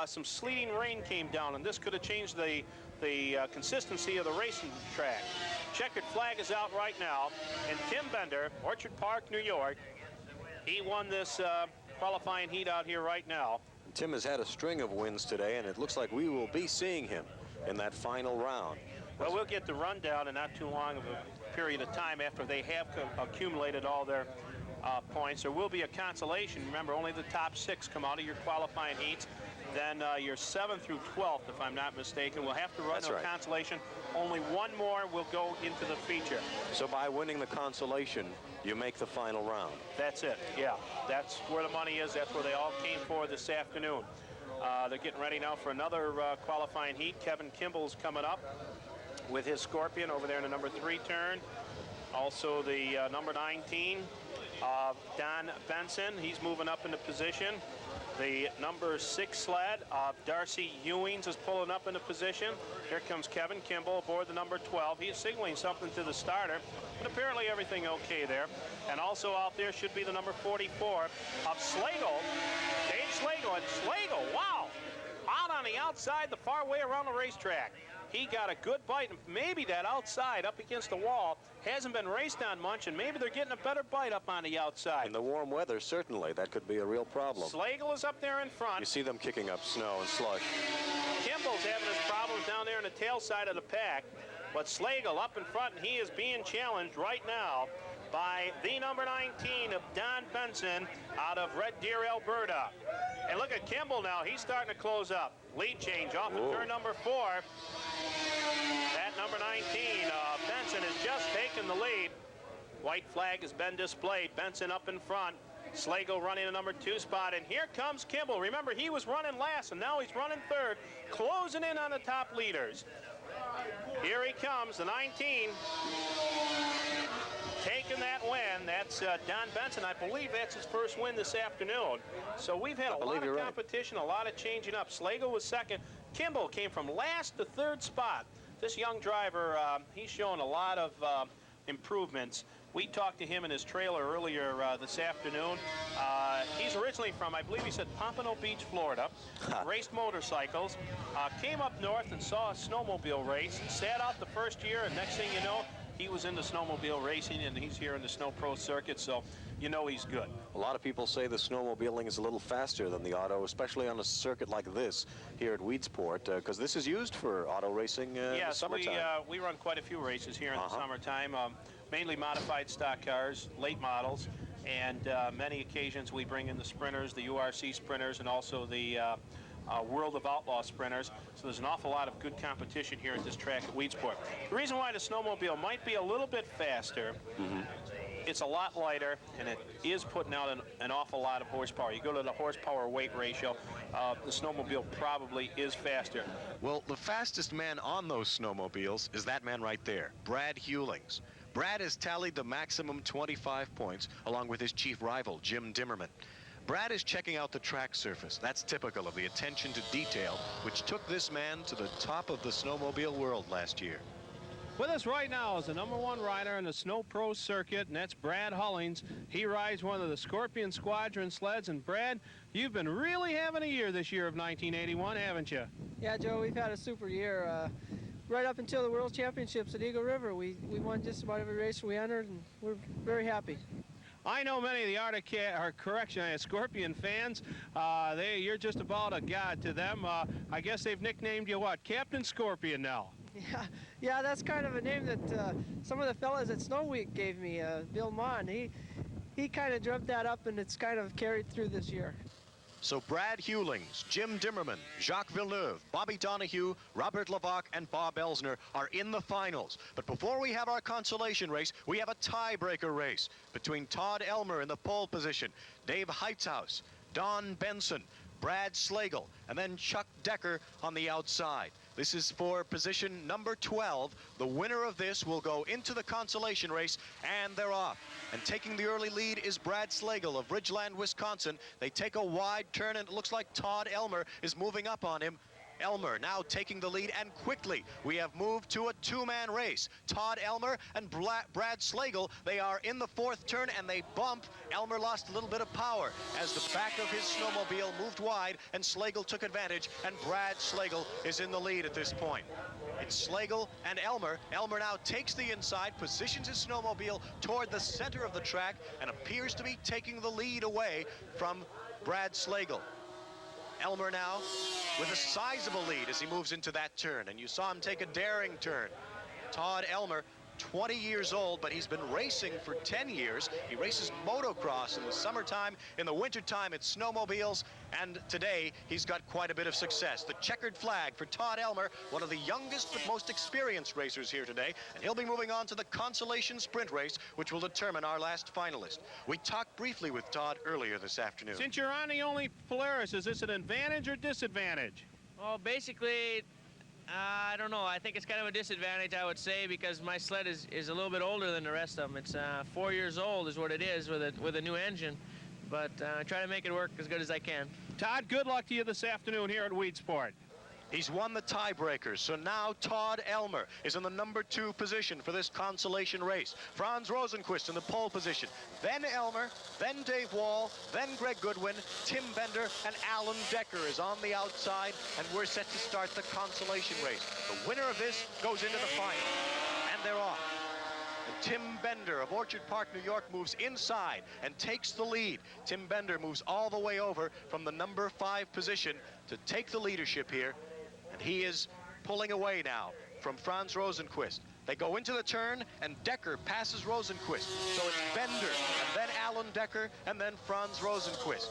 some sleeting rain came down and this could have changed the consistency of the racing track. Checkered flag is out right now, and Tim Bender, Orchard Park, New York, he won this qualifying heat out here right now. Tim has had a string of wins today, and it looks like we will be seeing him in that final round. Well, we'll get the rundown in not too long of a period of time after they have accumulated all their points. There will be a consolation. Remember, only the top 6 come out of your qualifying heats. Then your 7th through 12th, if I'm not mistaken, will have to run their consolation. Only 1 more will go into the feature. So by winning the consolation, you make the final round. That's it, yeah. That's where the money is. That's where they all came for this afternoon. They're getting ready now for another qualifying heat. Kevin Kimball's coming up with his Scorpion over there in the number 3 turn. Also the number 19 Don Benson, he's moving up into position. The number 6 sled of Darcy Ewings is pulling up into position. Here comes Kevin Kimball aboard the number 12. He is signaling something to the starter, but apparently everything okay there. And also out there should be the number 44 of Slagle, Dave Slagle. And Slagle, wow, out on the outside, the far way around the racetrack. He got a good bite, and maybe that outside up against the wall hasn't been raced on much, and maybe they're getting a better bite up on the outside. In the warm weather, certainly, that could be a real problem. Slagle is up there in front. You see them kicking up snow and slush. Kimball's having his problems down there in the tail side of the pack, but Slagle up in front, and he is being challenged right now by the number 19 of Don Benson out of Red Deer, Alberta. And look at Kimball now. He's starting to close up. Lead change off of turn number 4. That number 19, Benson, has just taken the lead. White flag has been displayed. Benson up in front. Slagle running a number 2 spot. And here comes Kimball. Remember, he was running last, and now he's running third, closing in on the top leaders. Here he comes, the 19. Taking that win. That's Don Benson. I believe that's his first win this afternoon. So we've had a lot of competition, a lot of changing up. Slagle was second. Kimball came from last to third spot. This young driver, he's shown a lot of improvements. We talked to him in his trailer earlier this afternoon. He's originally from, I believe he said, Pompano Beach, Florida. Raced motorcycles. Came up north and saw a snowmobile race. Sat out the first year, and next thing you know, he was into snowmobile racing, and he's here in the Snopro circuit, so you know he's good. A lot of people say the snowmobiling is a little faster than the auto, especially on a circuit like this here at Weedsport, because this is used for auto racing in the summertime. Yes, we run quite a few races here in the summertime, mainly modified stock cars, late models, and many occasions we bring in the sprinters, the URC sprinters, and also the World of Outlaw sprinters. So there's an awful lot of good competition here at this track at Weedsport. The reason why the snowmobile might be a little bit faster, it's a lot lighter, and it is putting out an awful lot of horsepower. You go to the horsepower weight ratio, the snowmobile probably is faster. Well, the fastest man on those snowmobiles is that man right there, Brad Hewlings. Brad has tallied the maximum 25 points along with his chief rival, Jim Dimmerman. Brad is checking out the track surface. That's typical of the attention to detail which took this man to the top of the snowmobile world last year. With us right now is the #1 rider in the Snopro circuit, and that's Brad Hewlings. He rides one of the Scorpion Squadron sleds. And Brad, you've been really having a year this year of 1981, haven't you? Yeah, Joe, we've had a super year. Right up until the World Championships at Eagle River, we won just about every race we entered, and we're very happy. I know many of the Scorpion fans. You're just about a god to them. I guess they've nicknamed you what? Captain Scorpion now. Yeah, that's kind of a name that some of the fellas at Snow Week gave me. Bill Mon, he kind of dreamt that up, and it's kind of carried through this year. So Brad Hewlings, Jim Dimmerman, Jacques Villeneuve, Bobby Donahue, Robert Levac, and Bob Elsner are in the finals. But before we have our consolation race, we have a tiebreaker race between Todd Elmer in the pole position, Dave Heitzhaus, Don Benson, Brad Slagle, and then Chuck Decker on the outside. This is for position number 12. The winner of this will go into the consolation race, and they're off. And taking the early lead is Brad Slagle of Ridgeland, Wisconsin. They take a wide turn, and it looks like Todd Elmer is moving up on him. Elmer now taking the lead, and quickly we have moved to a two-man race. Todd Elmer and Brad Slagle, they are in the fourth turn, and they bump. Elmer lost a little bit of power as the back of his snowmobile moved wide, and Slagle took advantage, and Brad Slagle is in the lead at this point. It's Slagle and Elmer. Elmer now takes the inside, positions his snowmobile toward the center of the track, and appears to be taking the lead away from Brad Slagle. Elmer now with a sizable lead as he moves into that turn, and you saw him take a daring turn. Todd Elmer, 20 years old, but he's been racing for 10 years. He races motocross in the summertime. In the wintertime, it's snowmobiles, and today he's got quite a bit of success. The checkered flag for Todd Elmer, one of the youngest but most experienced racers here today, and he'll be moving on to the consolation sprint race, which will determine our last finalist. We talked briefly with Todd earlier this afternoon. Since you're on the only Polaris, is this an advantage or disadvantage? Well, basically, I don't know. I think it's kind of a disadvantage, I would say, because my sled is a little bit older than the rest of them. It's 4 years old is what it is with a new engine. But I try to make it work as good as I can. Todd, good luck to you this afternoon here at Weedsport. He's won the tiebreakers, so now Todd Elmer is in the number 2 position for this consolation race. Franz Rosenquist in the pole position. Then Elmer, then Dave Wall, then Greg Goodwin, Tim Bender, and Alan Decker is on the outside, and we're set to start the consolation race. The winner of this goes into the final, and they're off. And Tim Bender of Orchard Park, New York, moves inside and takes the lead. Tim Bender moves all the way over from the number 5 position to take the leadership here. And he is pulling away now from Franz Rosenquist. They go into the turn, and Decker passes Rosenquist. So it's Bender, and then Alan Decker, and then Franz Rosenquist.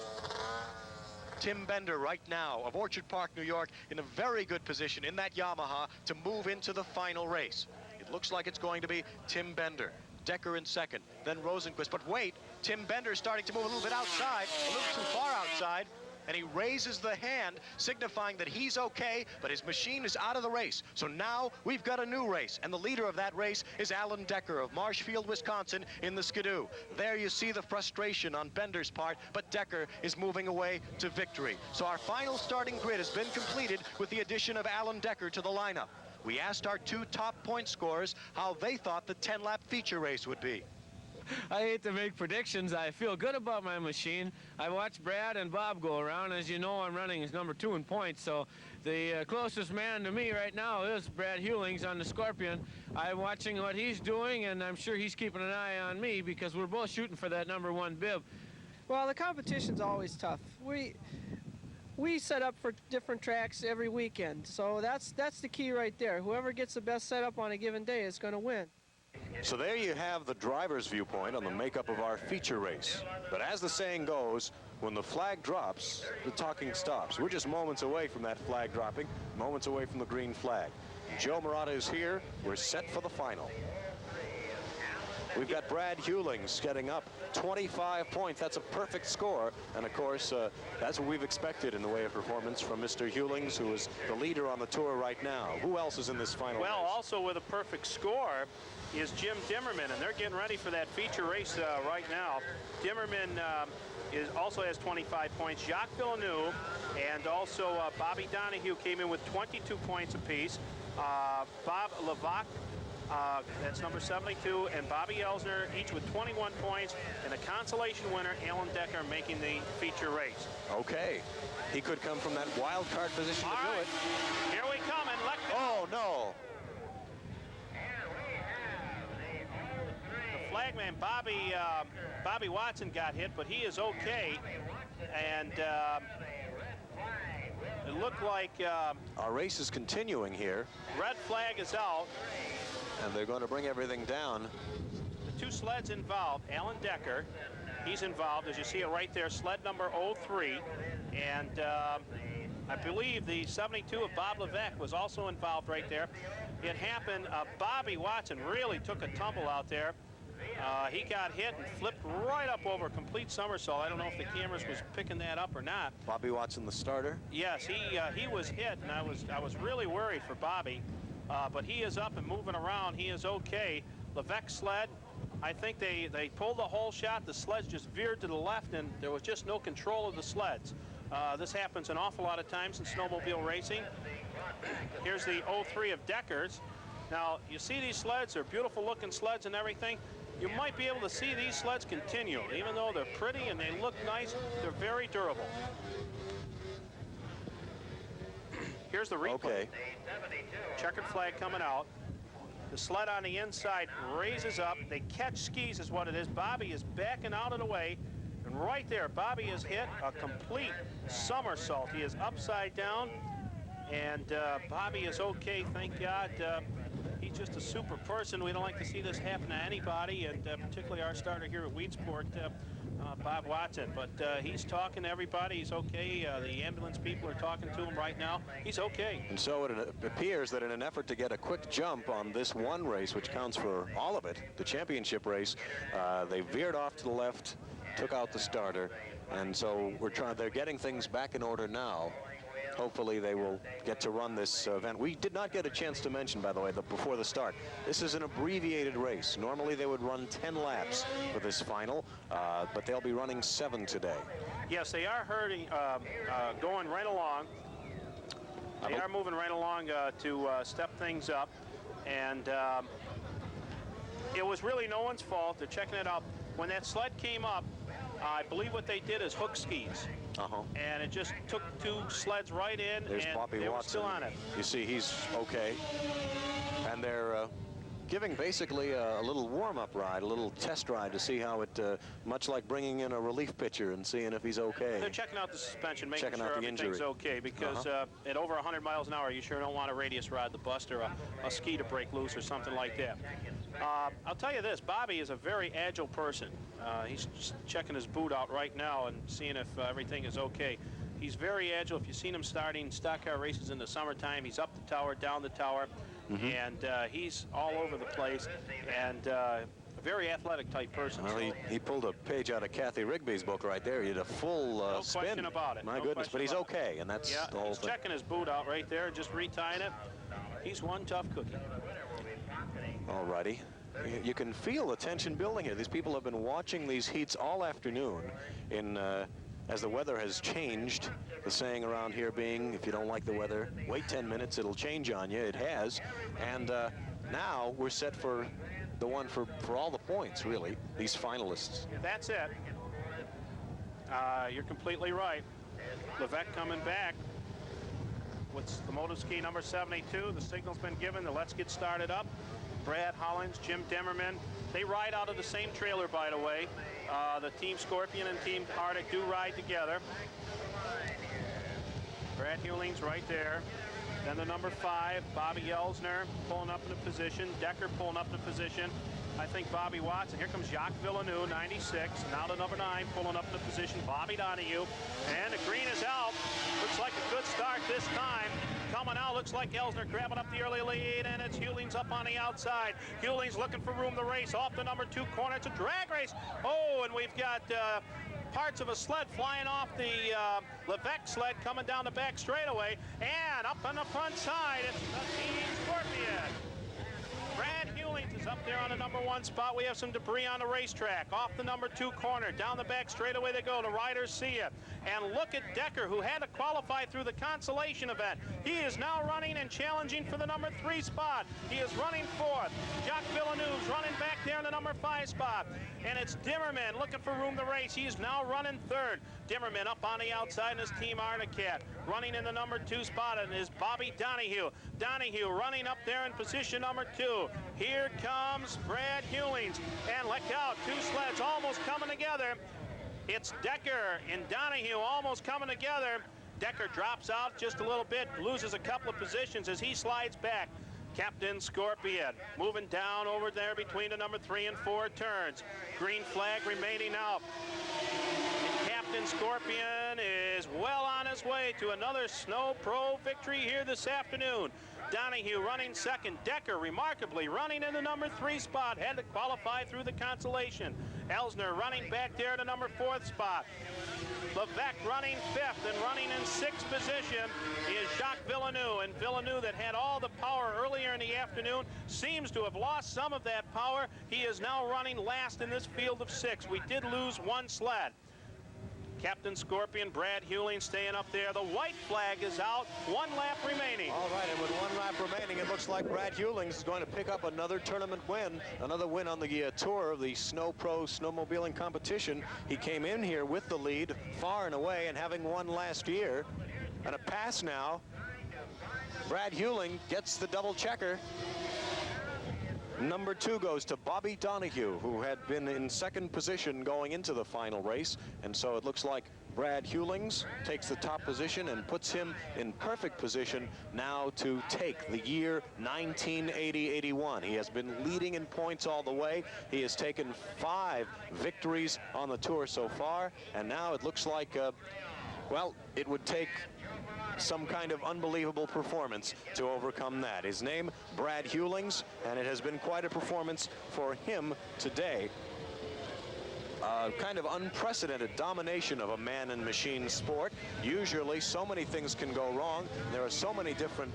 Tim Bender right now of Orchard Park, New York, in a very good position in that Yamaha to move into the final race. It looks like it's going to be Tim Bender. Decker in second, then Rosenquist. But wait, Tim Bender is starting to move a little bit outside, a little too far outside. And he raises the hand, signifying that he's okay, but his machine is out of the race. So now we've got a new race, and the leader of that race is Alan Decker of Marshfield, Wisconsin, in the Skidoo. There you see the frustration on Bender's part, but Decker is moving away to victory. So our final starting grid has been completed with the addition of Alan Decker to the lineup. We asked our 2 top point scorers how they thought the 10-lap feature race would be. I hate to make predictions. I feel good about my machine. I watched Brad and Bob go around. As you know, I'm running as number 2 in points, so the closest man to me right now is Brad Hewlings on the Scorpion. I'm watching what he's doing, and I'm sure he's keeping an eye on me because we're both shooting for that number 1 bib. Well, the competition's always tough. We set up for different tracks every weekend, so that's the key right there. Whoever gets the best setup on a given day is going to win. So there you have the driver's viewpoint on the makeup of our feature race. But as the saying goes, when the flag drops, the talking stops. We're just moments away from that flag dropping, moments away from the green flag. Joe Murata is here. We're set for the final. We've got Brad Hewlings getting up 25 points. That's a perfect score. And of course, that's what we've expected in the way of performance from Mr. Hewlings, who is the leader on the tour right now. Who else is in this final race? Also with a perfect score is Jim Dimmerman, and they're getting ready for that feature race right now. Dimmerman also has 25 points. Jacques Villeneuve and also Bobby Donahue came in with 22 points apiece. Bob Levac, that's number 72, and Bobby Elsner, each with 21 points, and the consolation winner, Alan Decker, making the feature race. Okay. He could come from that wild card position to do it. Here we come, and oh, no. Flagman Bobby Watson got hit, but he is okay, and it looked like our race is continuing here. Red flag is out, and they're going to bring everything down. The 2 sleds involved. Alan Decker, he's involved, as you see it right there, sled number 03, and I believe the 72 of Bob Levesque was also involved right there. It happened. Bobby Watson really took a tumble out there. He got hit and flipped right up over a complete somersault. I don't know if the cameras was picking that up or not. Bobby Watson, the starter? Yes, he was hit, and I was really worried for Bobby. But he is up and moving around. He is okay. Levesque sled, I think they pulled the whole shot. The sleds just veered to the left, and there was just no control of the sleds. This happens an awful lot of times in snowmobile racing. Here's the 03 of Decker's. Now, you see these sleds, they're beautiful looking sleds and everything. You might be able to see these sleds continue. Even though they're pretty and they look nice, they're very durable. Here's the replay. Okay. Checkered flag coming out. The sled on the inside raises up. They catch skis is what it is. Bobby is backing out of the way. And right there, Bobby has hit a complete somersault. He is upside down. And Bobby is okay, thank God. He's just a super person. We don't like to see this happen to anybody, and particularly our starter here at Weedsport, Bob Watson. But he's talking to everybody. He's okay. The ambulance people are talking to him right now. He's okay. And so it appears that in an effort to get a quick jump on this one race, which counts for all of it, the championship race, they veered off to the left, took out the starter, and so they're getting things back in order now. hopefully they will get to run this event. We did not get a chance to mention, by the way, before the start, this is an abbreviated race. Normally they would run 10 laps for this final, but they'll be running 7 today. Yes, they are going right along. They are moving right along to step things up. And it was really no one's fault. They're checking it out. When that sled came up, I believe what they did is hook skis. And it just took 2 sleds right in, There's and Bobby they were Watson. still on it. You see he's okay. And they're giving basically a little warm-up ride, a little test ride to see how it, much like bringing in a relief pitcher and seeing if he's okay. They're checking out the suspension, making Checking sure out the everything's injury. okay, because at over 100 miles an hour, you sure don't want a radius rod to bust or a ski to break loose or something like that. I'll tell you this, Bobby is a very agile person. He's just checking his boot out right now and seeing if everything is okay. He's very agile. If you've seen him starting stock car races in the summertime, he's up the tower, down the tower, and he's all over the place, and a very athletic type person. Well, he pulled a page out of Kathy Rigby's book right there. He did a full no spin. question about it. My No goodness, but he's question about okay, and that's Yeah, the whole he's thing. checking his boot out right there, just retying it. He's one tough cookie. All righty. You can feel the tension building here. These people have been watching these heats all afternoon as the weather has changed. The saying around here being, if you don't like the weather, wait 10 minutes, it'll change on you. It has. And now we're set for the one for all the points, really, these finalists. That's it. You're completely right. Levesque coming back. What's the motive ski number 72? The signal's been given. Let's get started up. Brad Hollins, Jim Demmerman. They ride out of the same trailer, by the way. The Team Scorpion and Team Arctic do ride together. Brad Hewling's right there. Then the number 5, Bobby Elsner, pulling up in a position. Decker pulling up in a position. I think Bobby Watson. Here comes Jacques Villeneuve, 96. Now to number 9, pulling up in a position. Bobby Donahue. And the green is out. Looks like a good start this time. Coming out, looks like Elsner grabbing up the early lead, and it's Hewlings up on the outside. Hewlings looking for room to race off the number 2 corner. It's a drag race. Oh, and we've got parts of a sled flying off the Levesque sled coming down the back straightaway. And up on the front side, it's the Team Scorpion. Brad Hewlings is up there on the number 1 spot. We have some debris on the racetrack. Off the number 2 corner, down the back straightaway they go. The riders see it. And look at Decker, who had to qualify through the Consolation event. He is now running and challenging for the number 3 spot. He is running 4th. Jacques Villeneuve's running back there in the number 5 spot. And it's Dimmerman looking for room to race. He is now running 3rd. Dimmerman up on the outside in his Team Arctic. Running in the number 2 spot and is Bobby Donahue. Donahue running up there in position number 2. Here comes Brad Hewlings. And look out, 2 sleds almost coming together. It's Decker and Donahue almost coming together. Decker drops out just a little bit, loses a couple of positions as he slides back. Captain Scorpion moving down over there between the number 3 and 4 turns. Green flag remaining out. And Captain Scorpion is well on his way to another Snowpro victory here this afternoon. Donahue running 2nd. Decker remarkably running in the number 3 spot. Had to qualify through the Consolation. Elsner running back there to number 4th spot. Levesque running 5th and running in 6th position is Jacques Villeneuve. And Villeneuve, that had all the power earlier in the afternoon, seems to have lost some of that power. He is now running last in this field of 6. We did lose 1 sled. Captain Scorpion, Brad Hewling staying up there. The white flag is out. 1 lap remaining. All right, and with 1 lap remaining, it looks like Brad Hewlings is going to pick up another tournament win, another win on the tour of the Snowpro snowmobiling competition. He came in here with the lead far and away and having won last year. And a pass now. Brad Hewling gets the double checker. Number 2 goes to Bobby Donahue, who had been in 2nd position going into the final race. And so it looks like Brad Hewlings takes the top position and puts him in perfect position now to take the year 1980-81. He has been leading in points all the way. He has taken 5 victories on the tour so far. And now it looks like, well, it would take some kind of unbelievable performance to overcome that. His name, Brad Hewlings, and it has been quite a performance for him today. kind of unprecedented domination of a man and machine sport. Usually so many things can go wrong. There are so many different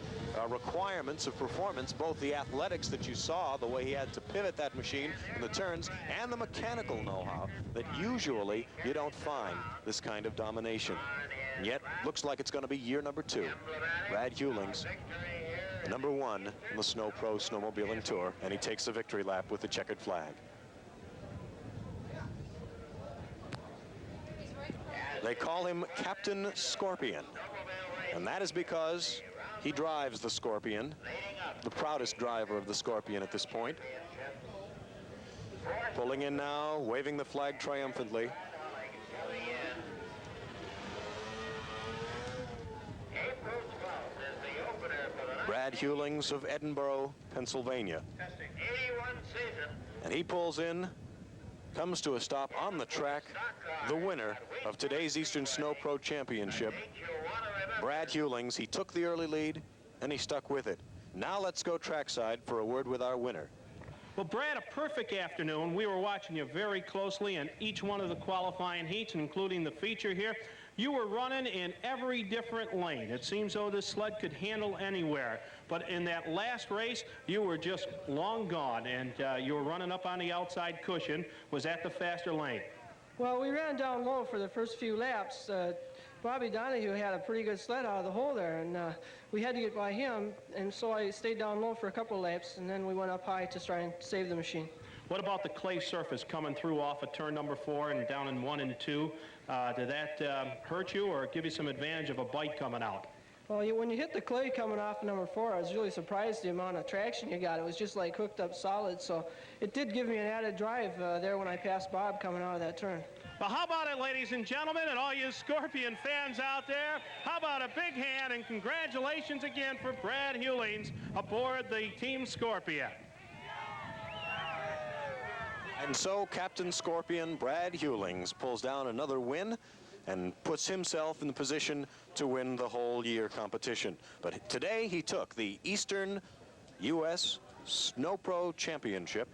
requirements of performance, both the athletics that you saw, the way he had to pivot that machine in the turns, and the mechanical know-how that usually you don't find this kind of domination. And yet, looks like it's going to be year number 2. Brad Hewlings, number 1 in the Snowpro snowmobiling tour, and he takes the victory lap with the checkered flag. They call him Captain Scorpion, and that is because he drives the Scorpion, the proudest driver of the Scorpion at this point. Pulling in now, waving the flag triumphantly. Brad Hewlings of Edinburgh, Pennsylvania. And he pulls in, comes to a stop on the track, the winner of today's Eastern Snow Pro Championship, Brad Hewlings. He took the early lead, and he stuck with it. Now let's go trackside for a word with our winner. Well, Brad, a perfect afternoon. We were watching you very closely in each one of the qualifying heats, including the feature here. You were running in every different lane. It seems though this sled could handle anywhere. But in that last race, you were just long gone, and you were running up on the outside cushion, was at the faster lane. Well, we ran down low for the first few laps. Bobby Donahue had a pretty good sled out of the hole there, and we had to get by him, and so I stayed down low for a couple of laps, and then we went up high to try and save the machine. What about the clay surface coming through off of turn number 4 and down in 1 and 2? Did that hurt you or give you some advantage of a bite coming out? Well, when you hit the clay coming off number 4, I was really surprised the amount of traction you got. It was just like hooked up solid, so it did give me an added drive there when I passed Bob coming out of that turn. Well, how about it, ladies and gentlemen, and all you Scorpion fans out there? How about a big hand and congratulations again for Brad Hewlings aboard the Team Scorpion. And so Captain Scorpion Brad Hewlings pulls down another win and puts himself in the position to win the whole year competition. But today he took the Eastern U.S. Snow Pro Championship